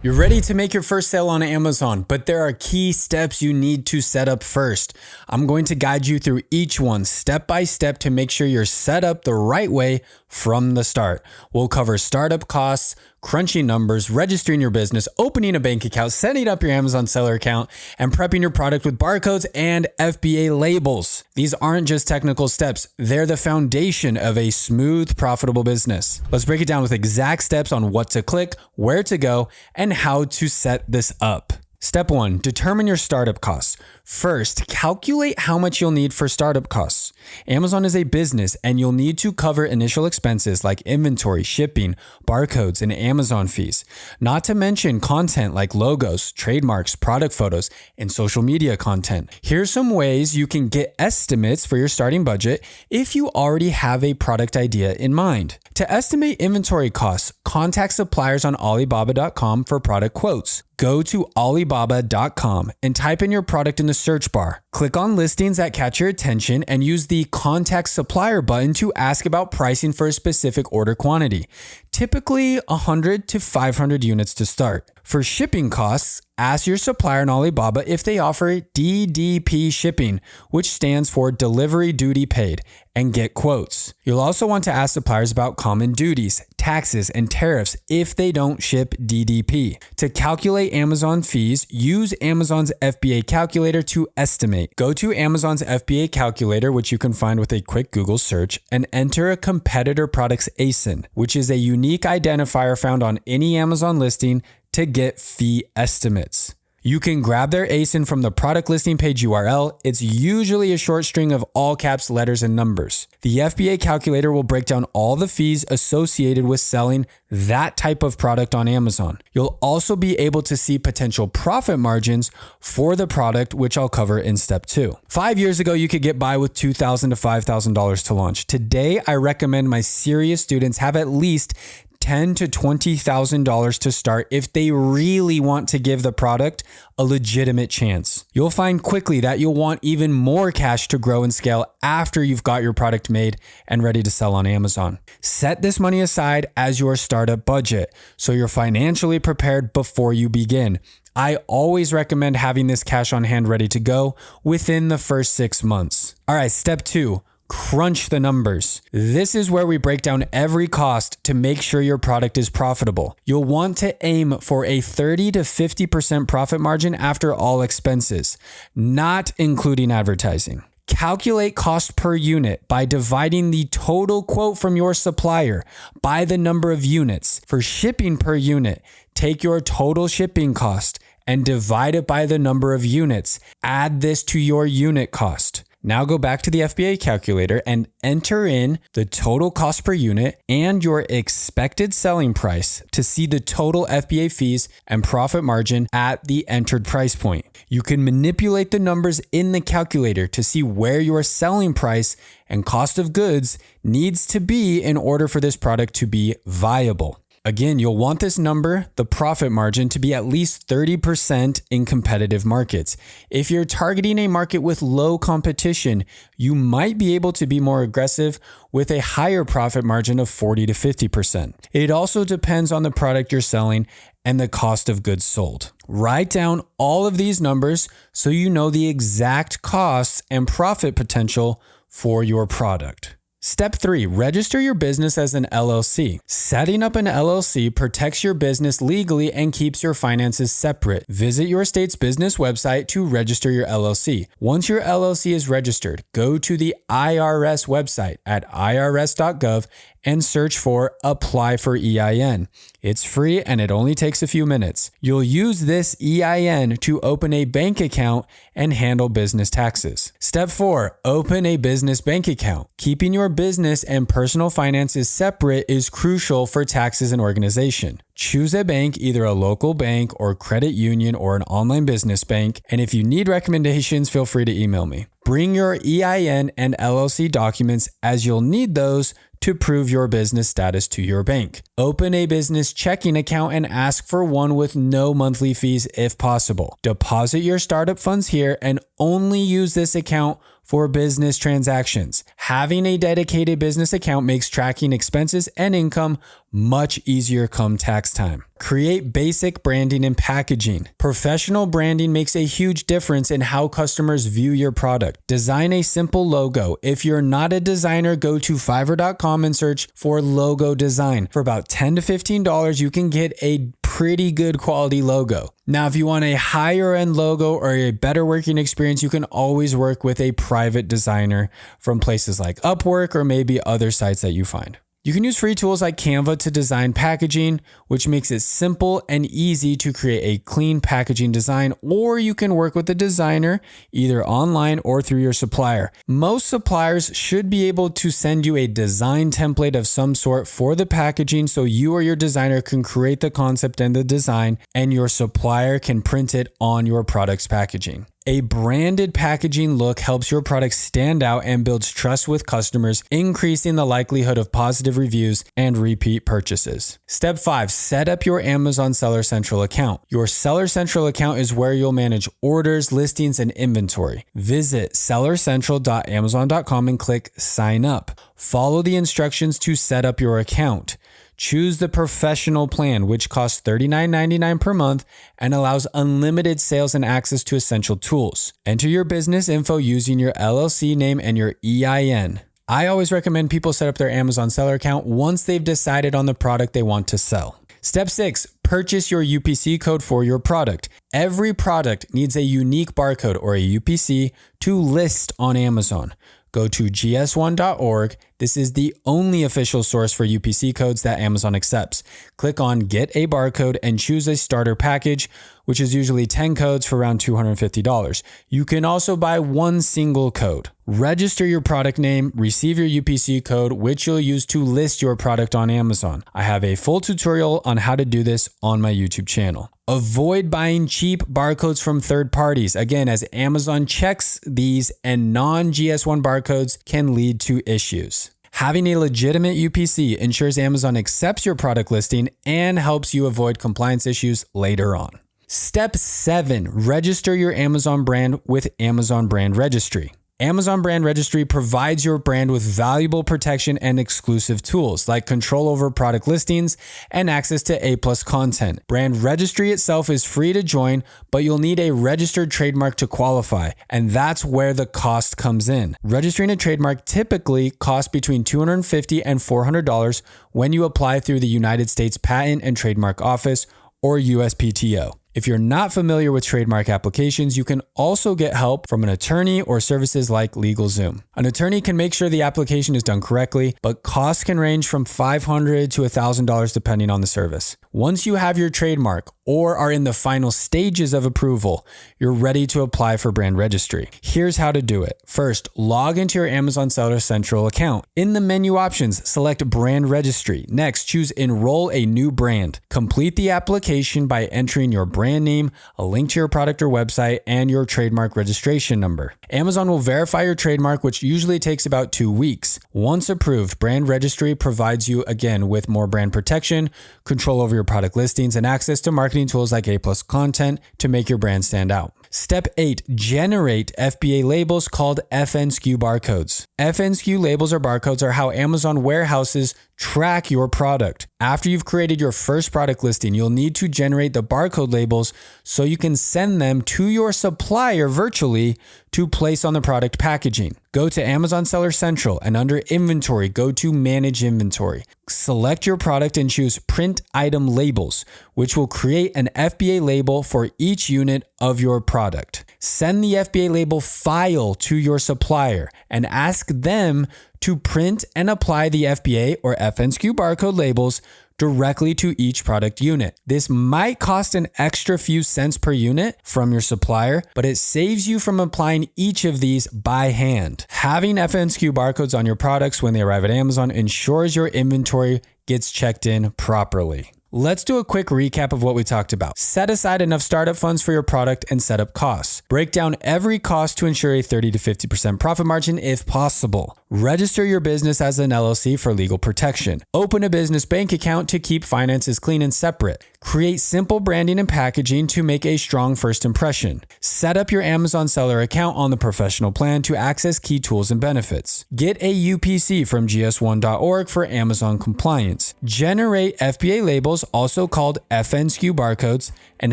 You're ready to make your first sale on Amazon, but there are key steps you need to set up first. I'm going to guide you through each one step by step to make sure you're set up the right way from the start. We'll cover startup costs, crunching numbers, registering your business, opening a bank account, setting up your Amazon seller account, and prepping your product with barcodes and FBA labels. These aren't just technical steps. They're the foundation of a smooth, profitable business. Let's break it down with exact steps on what to click, where to go, and how to set this up. Step 1, determine your startup costs. First, calculate how much you'll need for startup costs. Amazon is a business and you'll need to cover initial expenses like inventory, shipping, barcodes, and Amazon fees. Not to mention content like logos, trademarks, product photos, and social media content. Here's some ways you can get estimates for your starting budget if you already have a product idea in mind. To estimate inventory costs, contact suppliers on Alibaba.com for product quotes. Go to Alibaba.com and type in your product in the search bar. Click on listings that catch your attention and use the Contact Supplier button to ask about pricing for a specific order quantity, typically 100 to 500 units to start. For shipping costs, ask your supplier on Alibaba if they offer DDP shipping, which stands for Delivery Duty Paid, and get quotes. You'll also want to ask suppliers about common duties, taxes, and tariffs if they don't ship DDP. To calculate Amazon fees, use Amazon's FBA calculator to estimate. Go to Amazon's FBA calculator, which you can find with a quick Google search, and enter a competitor product's ASIN, which is a unique identifier found on any Amazon listing to get fee estimates. You can grab their ASIN from the product listing page URL. It's usually a short string of all caps, letters, and numbers. The FBA calculator will break down all the fees associated with selling that type of product on Amazon. You'll also be able to see potential profit margins for the product, which I'll cover in step 2. 5 years ago, you could get by with $2,000 to $5,000 to launch. Today, I recommend my serious students have at least $10,000 to $20,000 to start if they really want to give the product a legitimate chance. You'll find quickly that you'll want even more cash to grow and scale after you've got your product made and ready to sell on Amazon. Set this money aside as your startup budget so you're financially prepared before you begin. I always recommend having this cash on hand ready to go within the first 6 months. All right, step 2. Crunch the numbers. This is where we break down every cost to make sure your product is profitable. You'll want to aim for a 30 to 50% profit margin after all expenses, not including advertising. Calculate cost per unit by dividing the total quote from your supplier by the number of units. For shipping per unit, take your total shipping cost and divide it by the number of units. Add this to your unit cost. Now go back to the FBA calculator and enter in the total cost per unit and your expected selling price to see the total FBA fees and profit margin at the entered price point. You can manipulate the numbers in the calculator to see where your selling price and cost of goods needs to be in order for this product to be viable. Again, you'll want this number, the profit margin, to be at least 30% in competitive markets. If you're targeting a market with low competition, you might be able to be more aggressive with a higher profit margin of 40 to 50%. It also depends on the product you're selling and the cost of goods sold. Write down all of these numbers so you know the exact costs and profit potential for your product. Step 3, register your business as an LLC. Setting up an LLC protects your business legally and keeps your finances separate. Visit your state's business website to register your LLC. Once your LLC is registered, go to the IRS website at irs.gov and search for Apply for EIN. It's free and it only takes a few minutes. You'll use this EIN to open a bank account and handle business taxes. Step 4, open a business bank account. Keeping your business and personal finances separate is crucial for taxes and organization. Choose a bank, either a local bank or credit union or an online business bank. And if you need recommendations, feel free to email me. Bring your EIN and LLC documents as you'll need those to prove your business status to your bank. Open a business checking account and ask for one with no monthly fees if possible. Deposit your startup funds here and only use this account for business transactions. Having a dedicated business account makes tracking expenses and income much easier come tax time. Create basic branding and packaging. Professional branding makes a huge difference in how customers view your product. Design a simple logo. If you're not a designer, go to Fiverr.com and search for logo design. For about $10 to $15, you can get a pretty good quality logo. Now, if you want a higher end logo or a better working experience, you can always work with a private designer from places like Upwork or maybe other sites that you find. You can use free tools like Canva to design packaging, which makes it simple and easy to create a clean packaging design, or you can work with a designer either online or through your supplier. Most suppliers should be able to send you a design template of some sort for the packaging so you or your designer can create the concept and the design, and your supplier can print it on your product's packaging. A branded packaging look helps your product stand out and builds trust with customers, increasing the likelihood of positive reviews and repeat purchases. Step 5, set up your Amazon Seller Central account. Your Seller Central account is where you'll manage orders, listings, and inventory. Visit sellercentral.amazon.com and click sign up. Follow the instructions to set up your account. Choose the professional plan, which costs $39.99 per month and allows unlimited sales and access to essential tools. Enter your business info using your LLC name and your EIN. I always recommend people set up their Amazon seller account once they've decided on the product they want to sell. Step 6, purchase your UPC code for your product. Every product needs a unique barcode or a UPC to list on Amazon. Go to gs1.org. This is the only official source for UPC codes that Amazon accepts. Click on Get a Barcode and choose a starter package, which is usually 10 codes for around $250. You can also buy one single code. Register your product name, receive your UPC code, which you'll use to list your product on Amazon. I have a full tutorial on how to do this on my YouTube channel. Avoid buying cheap barcodes from third parties. Again, as Amazon checks these and non-GS1 barcodes can lead to issues. Having a legitimate UPC ensures Amazon accepts your product listing and helps you avoid compliance issues later on. Step 7, register your Amazon brand with Amazon Brand Registry. Amazon Brand Registry provides your brand with valuable protection and exclusive tools like control over product listings and access to A+ content. Brand Registry itself is free to join, but you'll need a registered trademark to qualify, and that's where the cost comes in. Registering a trademark typically costs between $250 and $400 when you apply through the United States Patent and Trademark Office or USPTO. If you're not familiar with trademark applications, you can also get help from an attorney or services like LegalZoom. An attorney can make sure the application is done correctly, but costs can range from $500 to $1,000 depending on the service. Once you have your trademark or are in the final stages of approval, you're ready to apply for brand registry. Here's how to do it. First, log into your Amazon Seller Central account. In the menu options, select Brand Registry. Next, choose Enroll a New Brand. Complete the application by entering your brand name, a link to your product or website, and your trademark registration number. Amazon will verify your trademark, which usually takes about 2 weeks. Once approved, Brand Registry provides you again with more brand protection, control over your product listings, and access to marketing tools like A+ content to make your brand stand out. Step 8, generate FBA labels called FNSKU barcodes. FNSKU labels or barcodes are how Amazon warehouses track your product. After you've created your first product listing, you'll need to generate the barcode labels so you can send them to your supplier virtually to place on the product packaging. Go to Amazon Seller Central and under Inventory, go to Manage Inventory. Select your product and choose Print Item Labels, which will create an FBA label for each unit of your product. Send the FBA label file to your supplier and ask them to print and apply the FBA or FNSKU barcode labels directly to each product unit. This might cost an extra few cents per unit from your supplier, but it saves you from applying each of these by hand. Having FNSKU barcodes on your products when they arrive at Amazon ensures your inventory gets checked in properly. Let's do a quick recap of what we talked about. Set aside enough startup funds for your product and setup costs. Break down every cost to ensure a 30 to 50% profit margin if possible. Register your business as an LLC for legal protection. Open a business bank account to keep finances clean and separate. Create simple branding and packaging to make a strong first impression. Set up your Amazon seller account on the professional plan to access key tools and benefits. Get a UPC from gs1.org for Amazon compliance. Generate FBA labels, also called FNSKU barcodes, and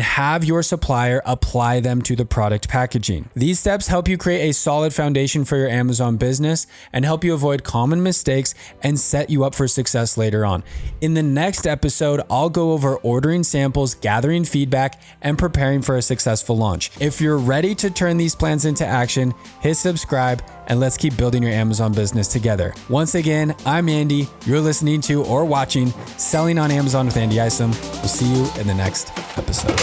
have your supplier apply them to the product packaging. These steps help you create a solid foundation for your Amazon business and help you avoid common mistakes and set you up for success later on. In the next episode, I'll go over ordering samples, gathering feedback, and preparing for a successful launch. If you're ready to turn these plans into action, hit subscribe and let's keep building your Amazon business together. Once again, I'm Andy. You're listening to or watching Selling on Amazon with Andy Isom. We'll see you in the next episode.